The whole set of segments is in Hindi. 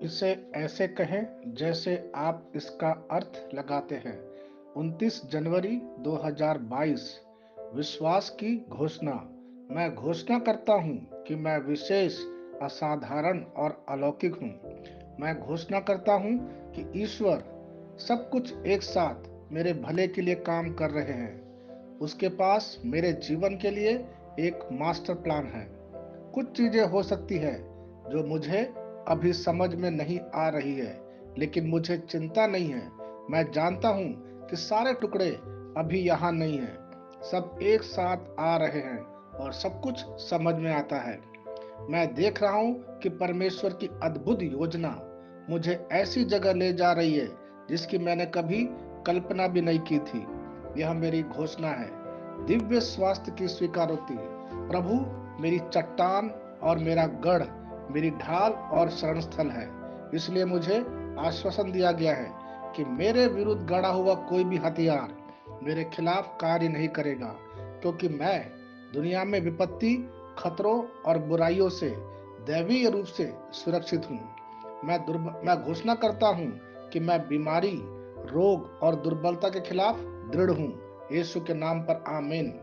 इसे ऐसे कहें जैसे आप इसका अर्थ लगाते हैं। 29 जनवरी 2022। विश्वास की घोषणा। मैं घोषणा करता हूं कि मैं विशेष, असाधारण और अलौकिक हूं। मैं घोषणा करता हूं कि ईश्वर सब कुछ एक साथ मेरे भले के लिए काम कर रहे हैं। उसके पास मेरे जीवन के लिए एक मास्टर प्लान है। कुछ चीजें हो सकती है जो मुझे अभी समझ में नहीं आ रही है, लेकिन मुझे चिंता नहीं है। मैं जानता हूं कि सारे टुकड़े अभी यहाँ नहीं हैं। सब एक साथ आ रहे हैं और सब कुछ समझ में आता है। मैं देख रहा हूं कि परमेश्वर की अद्भुत योजना मुझे ऐसी जगह ले जा रही है जिसकी मैंने कभी कल्पना भी नहीं की थी। यह मेरी घोषणा है। दिव्य स्वास्थ्य की स्वीकारोक्ति। प्रभु मेरी चट्टान और मेरा गढ़, मेरी ढाल और शरण स्थल है। इसलिए मुझे आश्वासन दिया गया है कि मेरे विरुद्ध गढ़ा हुआ कोई भी हथियार मेरे खिलाफ कार्य नहीं करेगा, क्योंकि मैं दुनिया में विपत्ति, खतरों और बुराइयों से दैवीय रूप से सुरक्षित हूँ। मैं घोषणा करता हूँ कि मैं बीमारी, रोग और दुर्बलता के खिलाफ दृढ़ हूँ। यीशु के नाम पर आमीन।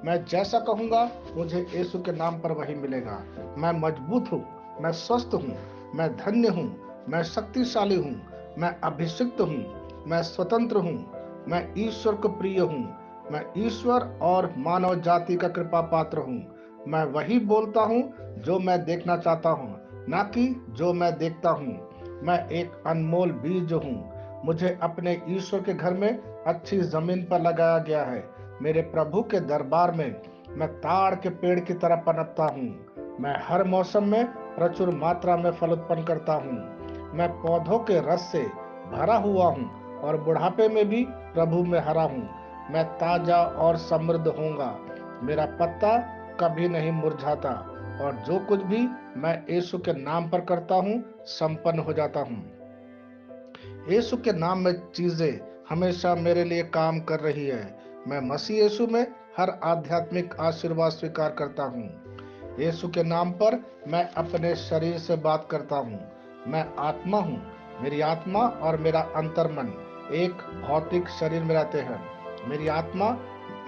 मैं जैसा कहूंगा मुझे यीशु के नाम पर वही मिलेगा। मैं मजबूत हूँ, मैं स्वस्थ हूँ, मैं धन्य हूँ, मैं शक्तिशाली हूँ, मैं अभिषिक्त हूँ, मैं स्वतंत्र हूँ, मैं ईश्वर को प्रिय हूँ, मैं ईश्वर और मानव जाति का कृपा पात्र हूँ। मैं वही बोलता हूँ जो मैं देखना चाहता हूँ, ना कि जो मैं देखता हूँ। मैं एक अनमोल बीज हूँ। मुझे अपने ईश्वर के घर में अच्छी जमीन पर लगाया गया है। मेरे प्रभु के दरबार में मैं ताड़ के पेड़ की तरह पनपता हूँ। मैं हर मौसम में प्रचुर मात्रा में फल उत्पन्न करता हूँ। मैं पौधों के रस से भरा हुआ हूँ और बुढ़ापे में भी प्रभु में हरा हूँ। मैं ताजा और समृद्ध होऊंगा। मेरा पत्ता कभी नहीं मुरझाता और जो कुछ भी मैं यीशु के नाम पर करता हूँ संपन्न हो जाता हूँ। यीशु के नाम में चीजें हमेशा मेरे लिए काम कर रही है। मैं मसीह यीशु में हर आध्यात्मिक आशीर्वाद स्वीकार करता हूँ। यीशु के नाम पर मैं अपने शरीर से बात करता हूँ। मैं आत्मा हूँ। मेरी आत्मा और मेरा अंतर्मन एक भौतिक शरीर में रहते हैं। मेरी आत्मा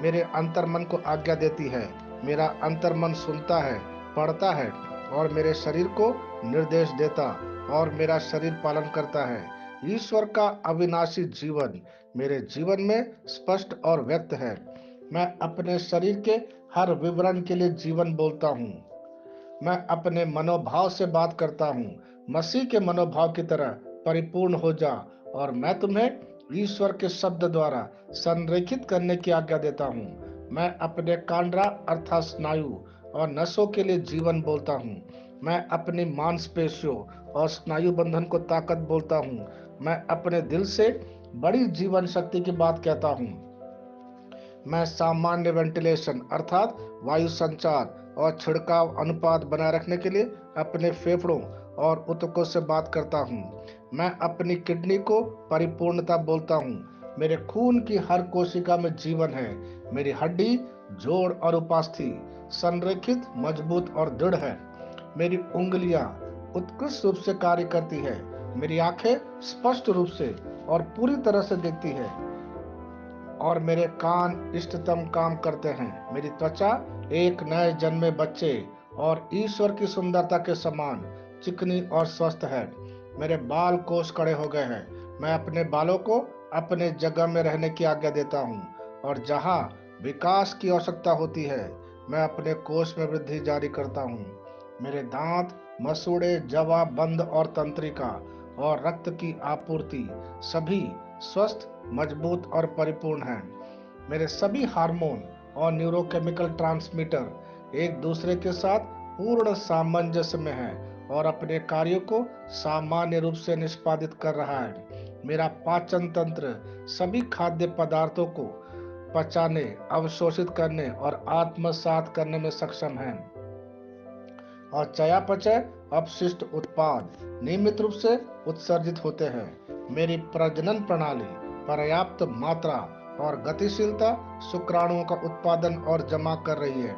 मेरे अंतर्मन को आज्ञा देती है। मेरा अंतर्मन सुनता है, पढ़ता है और मेरे शरीर को निर्देश देता और मेरा शरीर पालन करता है। ईश्वर का अविनाशी जीवन मेरे जीवन में स्पष्ट और व्यक्त है। मैं अपने शरीर के हर विवरण के लिए जीवन बोलता हूँ। मैं अपने मनोभाव से बात करता हूँ। मसीह के मनोभाव की तरह परिपूर्ण हो जा और मैं तुम्हें ईश्वर के शब्द द्वारा संरेखित करने की आज्ञा देता हूँ। मैं अपने कांड्रा अर्थात स्नायु और नसों के लिए जीवन बोलता हूँ। मैं अपनी मांसपेशियों और स्नायु बंधन को ताकत बोलता हूँ। मैं अपने दिल से बड़ी जीवन शक्ति की बात कहता हूँ। मैं सामान्य वेंटिलेशन अर्थात वायु संचार और छिड़काव अनुपात बनाए रखने के लिए अपने फेफड़ों और ऊतकों से बात करता हूँ। मैं अपनी किडनी को परिपूर्णता बोलता हूँ। मेरे खून की हर कोशिका में जीवन है। मेरी हड्डी, जोड़ और उपास्थि संरेखित, मजबूत और दृढ़ है। मेरी उंगलियां उत्कृष्ट रूप से कार्य करती है। मेरी आंखें स्पष्ट रूप से और पूरी तरह से देखती है और मेरे कान इष्टतम काम करते हैं। मेरी त्वचा एक नए जन्मे बच्चे और ईश्वर की सुंदरता के समान चिकनी और स्वस्थ है। मेरे बाल कोस कड़े हो गए हैं। मैं अपने बालों को अपने जगह में रहने की आज्ञा देता हूँ और जहाँ विकास की आवश्यकता होती है मैं अपने कोष में वृद्धि जारी करता हूँ। मेरे दांत, मसूड़े, जवा, बंद और तंत्रिका और रक्त की आपूर्ति सभी स्वस्थ, मजबूत और परिपूर्ण हैं। मेरे सभी हार्मोन और न्यूरोकेमिकल ट्रांसमीटर एक दूसरे के साथ पूर्ण सामंजस्य में हैं और अपने कार्यों को सामान्य रूप से निष्पादित कर रहा है। मेरा पाचन तंत्र सभी खाद्य पदार्थों को पचाने, अवशोषित करने और आत्मसात करने में सक्षम है और चयापचय अपशिष्ट उत्पाद नियमित रूप से उत्सर्जित होते हैं। मेरी प्रजनन प्रणाली पर्याप्त मात्रा और गतिशीलता शुक्राणुओं का उत्पादन और जमा कर रही है।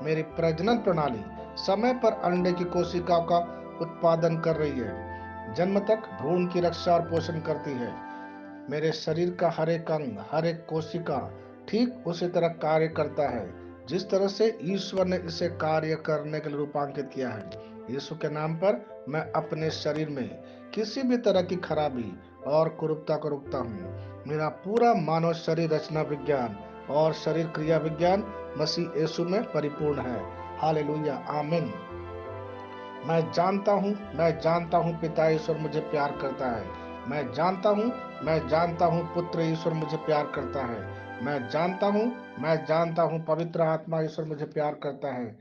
मेरी प्रजनन प्रणाली समय पर अंडे की कोशिकाओं का उत्पादन कर रही है। जन्म तक भ्रूण की रक्षा और पोषण करती है। मेरे शरीर का हर एक अंग, हर एक कोशिका ठीक उसी तरह कार्य करता है जिस तरह से ईश्वर ने इसे कार्य करने के लिए रूपांकित किया है। यीशु के नाम पर मैं अपने शरीर में किसी भी तरह की खराबी और कुरूपता को रोकता हूँ। मेरा पूरा मानव शरीर रचना विज्ञान और शरीर क्रिया विज्ञान मसीह यीशु में परिपूर्ण है। हालेलुया, आमीन। मैं जानता हूँ पिता ईश्वर मुझे प्यार करता है। मैं जानता हूँ पुत्र ईश्वर मुझे प्यार करता है। मैं जानता हूँ पवित्र आत्मा ईश्वर मुझे प्यार करता है।